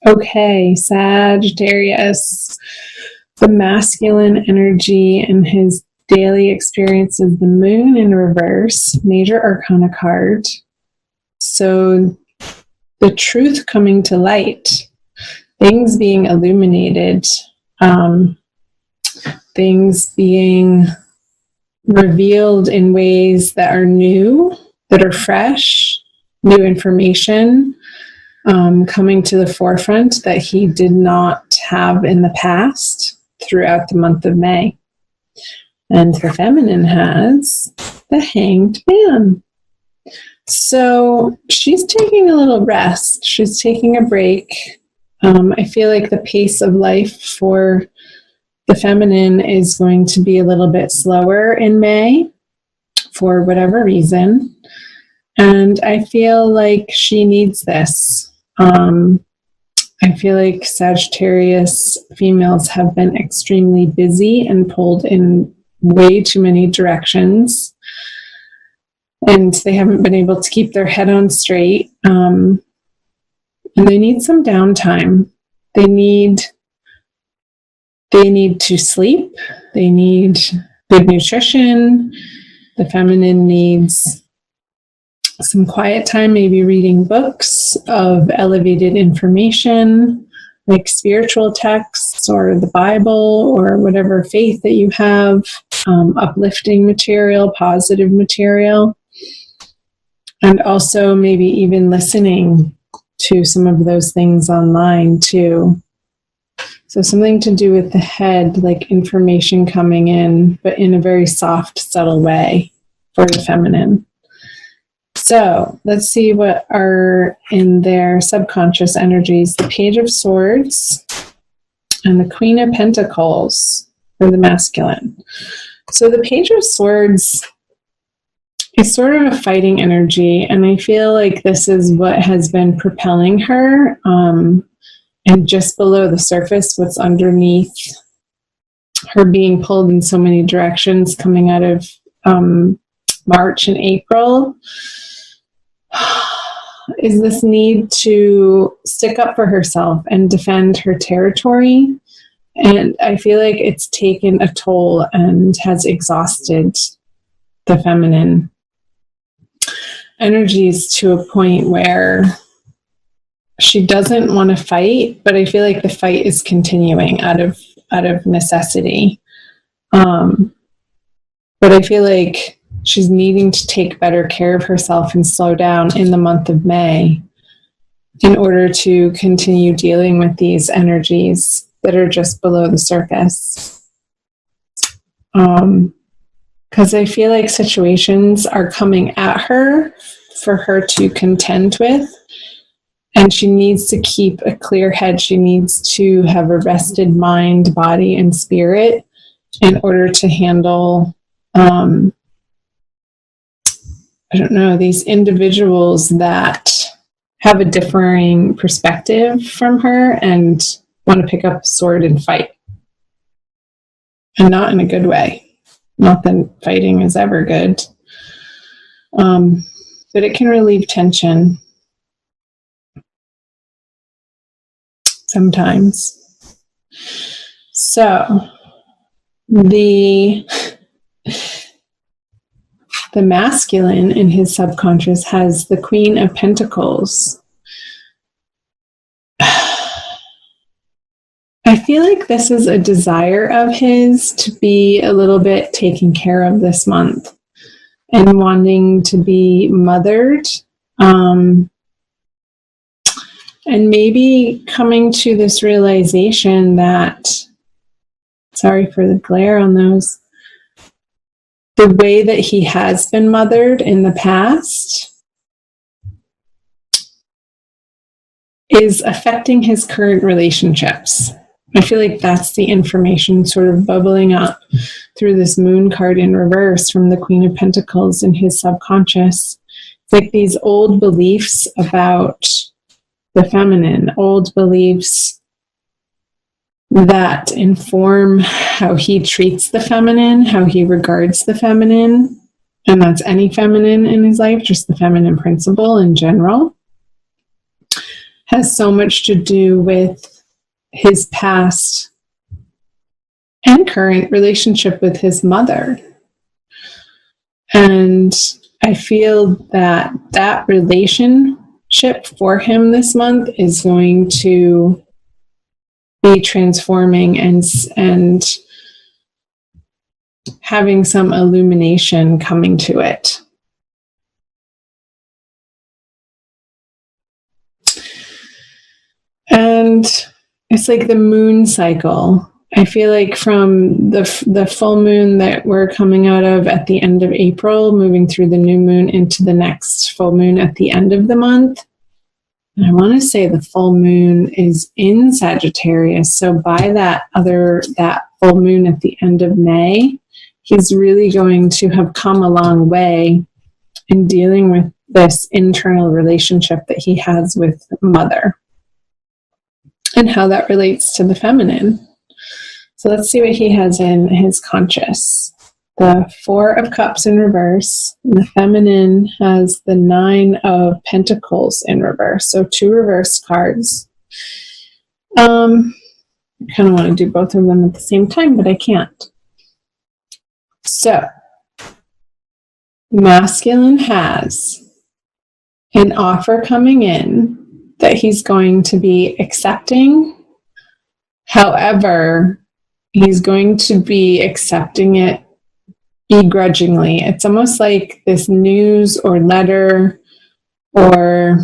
Okay, Sagittarius. The masculine energy in his daily experience is the moon in reverse, major arcana card. So the truth coming to light, things being illuminated, things being revealed in ways that are new, that are fresh, new information coming to the forefront that he did not have in the past throughout the month of May. And the feminine has the Hanged Man. So she's taking a little rest. She's taking a break. I feel like the pace of life for the feminine is going to be a little bit slower in May for whatever reason. And I feel like she needs this. I feel like Sagittarius females have been extremely busy and pulled in way too many directions. And they haven't been able to keep their head on straight. And they need some downtime. They need to sleep. They need good nutrition. The feminine needs some quiet time, maybe reading books of elevated information, like spiritual texts or the Bible or whatever faith that you have, uplifting material, positive material, and also maybe even listening to some of those things online too. So something to do with the head, like information coming in, but in a very soft, subtle way for the feminine. So let's see what are in their subconscious energies. The Page of Swords and the Queen of Pentacles for the masculine. So the Page of Swords is sort of a fighting energy, and I feel like this is what has been propelling her. And just below the surface, what's underneath her being pulled in so many directions coming out of March and April is this need to stick up for herself and defend her territory. And I feel like it's taken a toll and has exhausted the feminine energies to a point where she doesn't want to fight, but I feel like the fight is continuing out of necessity. But I feel like she's needing to take better care of herself and slow down in the month of May in order to continue dealing with these energies that are just below the surface. Because I feel like situations are coming at her for her to contend with, and she needs to keep a clear head. She needs to have a rested mind, body, and spirit in order to handle these individuals that have a differing perspective from her and want to pick up a sword and fight. And not in a good way. Not that fighting is ever good. But it can relieve tension sometimes. So, the masculine in his subconscious has the Queen of Pentacles. I feel like this is a desire of his to be a little bit taken care of this month and wanting to be mothered. And maybe coming to this realization that, sorry for the glare on those, the way that he has been mothered in the past is affecting his current relationships. I feel like that's the information sort of bubbling up through this moon card in reverse from the Queen of Pentacles in his subconscious. It's like these old beliefs about the feminine, old beliefs that inform how he treats the feminine, how he regards the feminine, and that's any feminine in his life, just the feminine principle in general. has so much to do with his past and current relationship with his mother. And I feel that that relationship for him this month is going to be transforming and having some illumination coming to it. And it's like the moon cycle. I feel like from the full moon that we're coming out of at the end of April, moving through the new moon into the next full moon at the end of the month. And I want to say the full moon is in Sagittarius. So by that full moon at the end of May, he's really going to have come a long way in dealing with this internal relationship that he has with mother and how that relates to the feminine. So let's see what he has in his conscious. The 4 of Cups in reverse. And the feminine has the 9 of Pentacles in reverse. So 2 reverse cards. I kind of want to do both of them at the same time, but I can't. So, masculine has an offer coming in that he's going to be accepting. However, he's going to be accepting it begrudgingly. It's almost like this news or letter or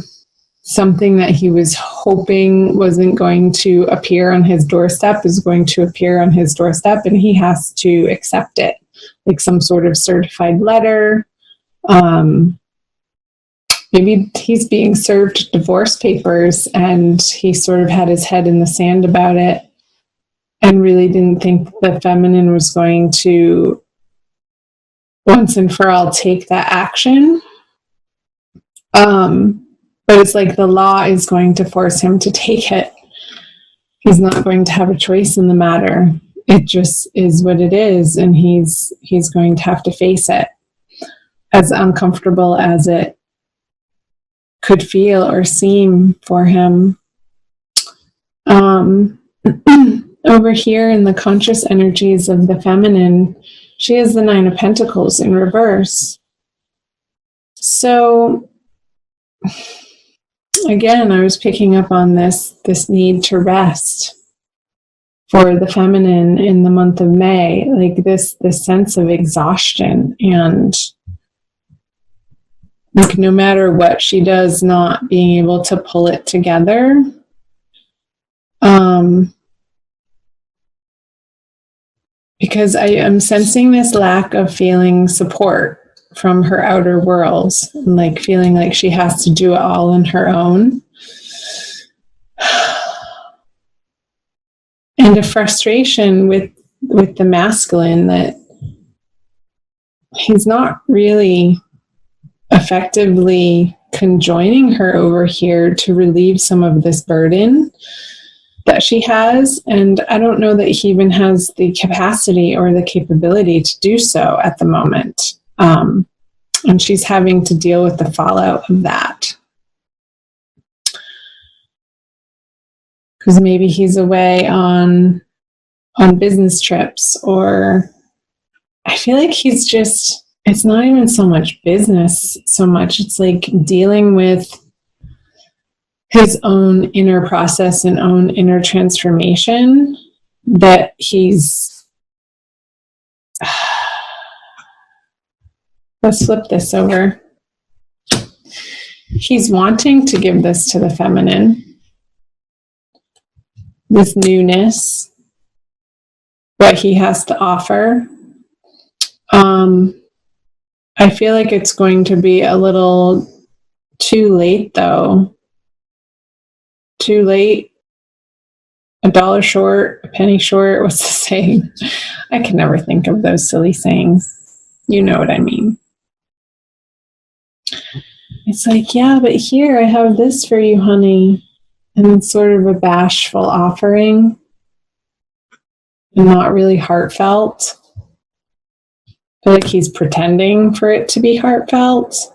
something that he was hoping wasn't going to appear on his doorstep is going to appear on his doorstep, and he has to accept it, like some sort of certified letter. Maybe he's being served divorce papers and he sort of had his head in the sand about it and really didn't think the feminine was going to once and for all take that action. But it's like the law is going to force him to take it. He's not going to have a choice in the matter. It just is what it is, and he's going to have to face it, as uncomfortable as it could feel or seem for him. Over here in the conscious energies of the feminine, she has the 9 of Pentacles in reverse. So, again, I was picking up on this need to rest for the feminine in the month of May, like this sense of exhaustion and like no matter what she does, not being able to pull it together. Because I am sensing this lack of feeling support from her outer world, and like feeling like she has to do it all on her own. And a frustration with the masculine that he's not really effectively conjoining her over here to relieve some of this burden that she has. And I don't know that he even has the capacity or the capability to do so at the moment. And she's having to deal with the fallout of that. Because maybe he's away on business trips, or I feel like he's just, it's not even so much business so much. It's like dealing with his own inner process and own inner transformation that he's, let's flip this over. He's wanting to give this to the feminine, this newness, what he has to offer. I feel like it's going to be a little too late, though. Too late, a dollar short, a penny short. What's the saying? I can never think of those silly sayings. You know what I mean. It's like, yeah, but here I have this for you, honey. And it's sort of a bashful offering and not really heartfelt. I feel like he's pretending for it to be heartfelt.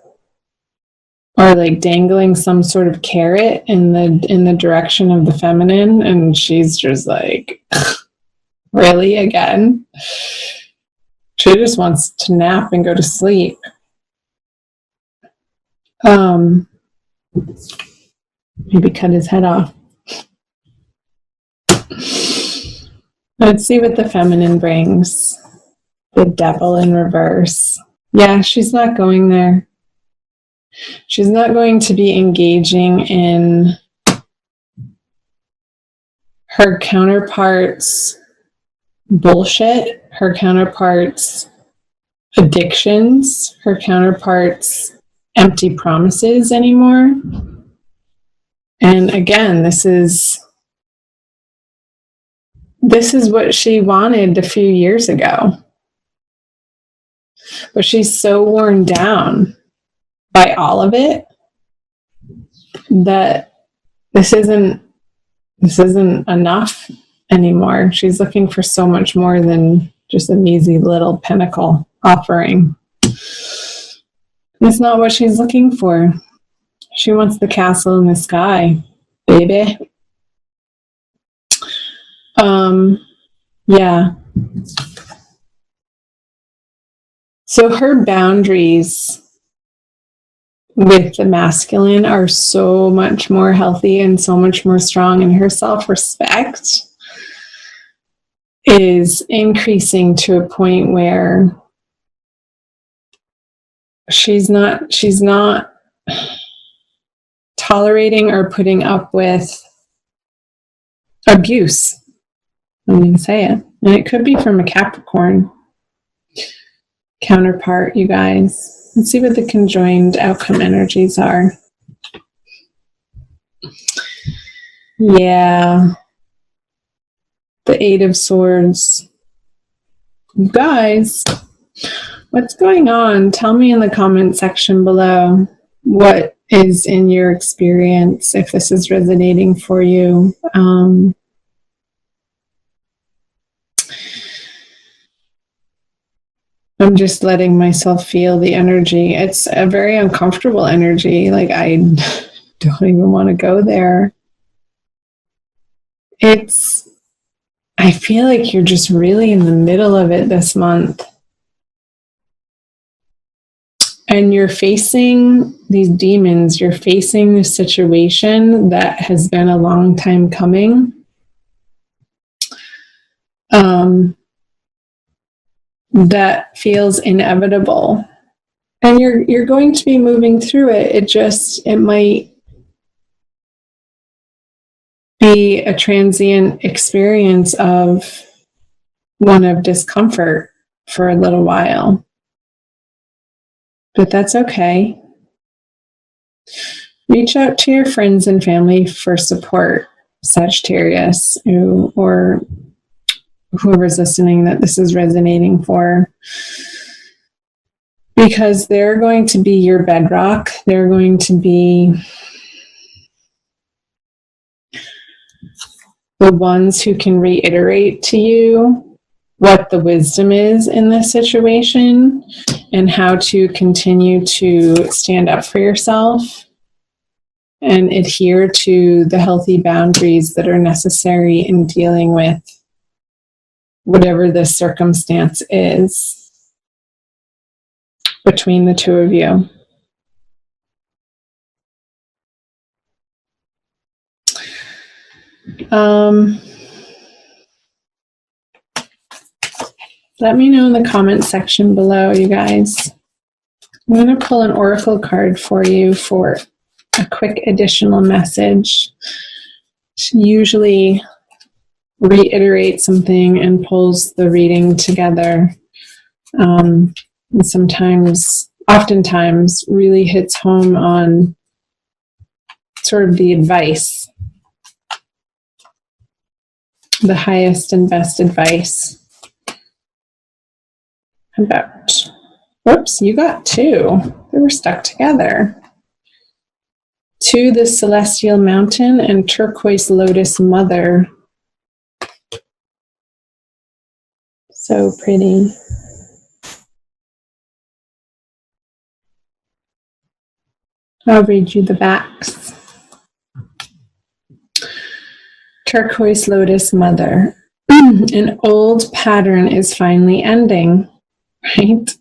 or like dangling some sort of carrot in the direction of the feminine, and she's just like, really, again? She just wants to nap and go to sleep. Maybe cut his head off. Let's see what the feminine brings. The devil in reverse. Yeah, she's not going there. She's not going to be engaging in her counterpart's bullshit, her counterpart's addictions, her counterpart's empty promises anymore. And again, this is what she wanted a few years ago. But she's so worn down by all of it that this isn't enough anymore. She's looking for so much more than just a measly little pinnacle offering. It's not what she's looking for. She wants the castle in the sky, baby. Yeah. So her boundaries with the masculine are so much more healthy and so much more strong, and her self-respect is increasing to a point where she's not tolerating or putting up with abuse. I'm going to say it. And it could be from a Capricorn counterpart, you guys. Let's see what the conjoined outcome energies are. Yeah. The Eight of Swords. You guys, what's going on? Tell me in the comment section below what is in your experience, if this is resonating for you. I'm just letting myself feel the energy. It's a very uncomfortable energy. Like, I don't even want to go there. I feel like you're just really in the middle of it this month. And you're facing these demons. You're facing this situation that has been a long time coming. That feels inevitable, and you're going to be moving through it. It might be a transient experience of one of discomfort for a little while, but that's okay. Reach out to your friends and family for support, Sagittarius, or whoever's listening that this is resonating for, because they're going to be your bedrock. They're going to be the ones who can reiterate to you what the wisdom is in this situation and how to continue to stand up for yourself and adhere to the healthy boundaries that are necessary in dealing with whatever the circumstance is between the two of you. Let me know in the comment section below, you guys. I'm going to pull an oracle card for you for a quick additional message. She usually reiterates something and pulls the reading together. And oftentimes really hits home on sort of the advice, the highest and best advice. Whoops, you got two. They were stuck together. To the Celestial Mountain and Turquoise Lotus Mother. So pretty. I'll read you the backs. Turquoise Lotus Mother. An old pattern is finally ending, right?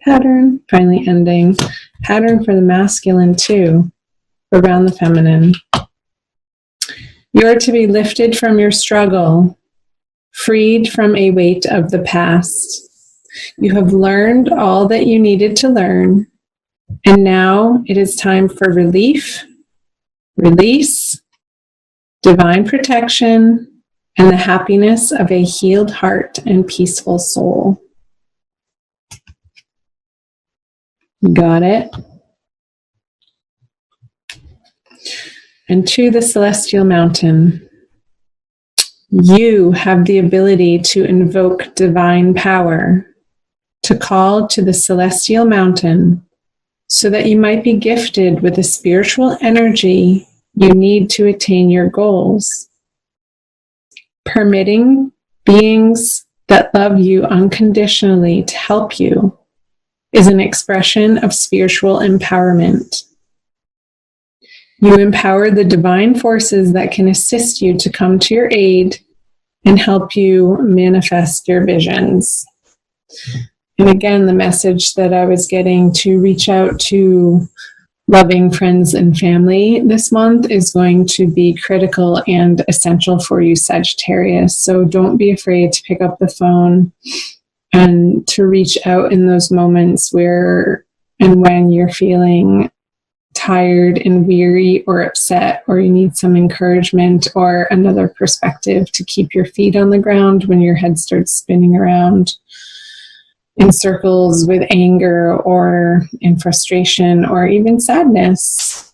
Pattern finally ending. Pattern for the masculine too, around the feminine. You're to be lifted from your struggle, freed from a weight of the past. You have learned all that you needed to learn, and now it is time for relief, release, divine protection, and the happiness of a healed heart and peaceful soul. Got it? And to the celestial mountain, you have the ability to invoke divine power, to call to the celestial mountain, so that you might be gifted with the spiritual energy you need to attain your goals. Permitting beings that love you unconditionally to help you is an expression of spiritual empowerment. You empower the divine forces that can assist you to come to your aid and help you manifest your visions. And again, the message that I was getting to reach out to loving friends and family this month is going to be critical and essential for you, Sagittarius. So don't be afraid to pick up the phone and to reach out in those moments where and when you're feeling tired and weary or upset, or you need some encouragement or another perspective to keep your feet on the ground when your head starts spinning around in circles with anger or in frustration or even sadness.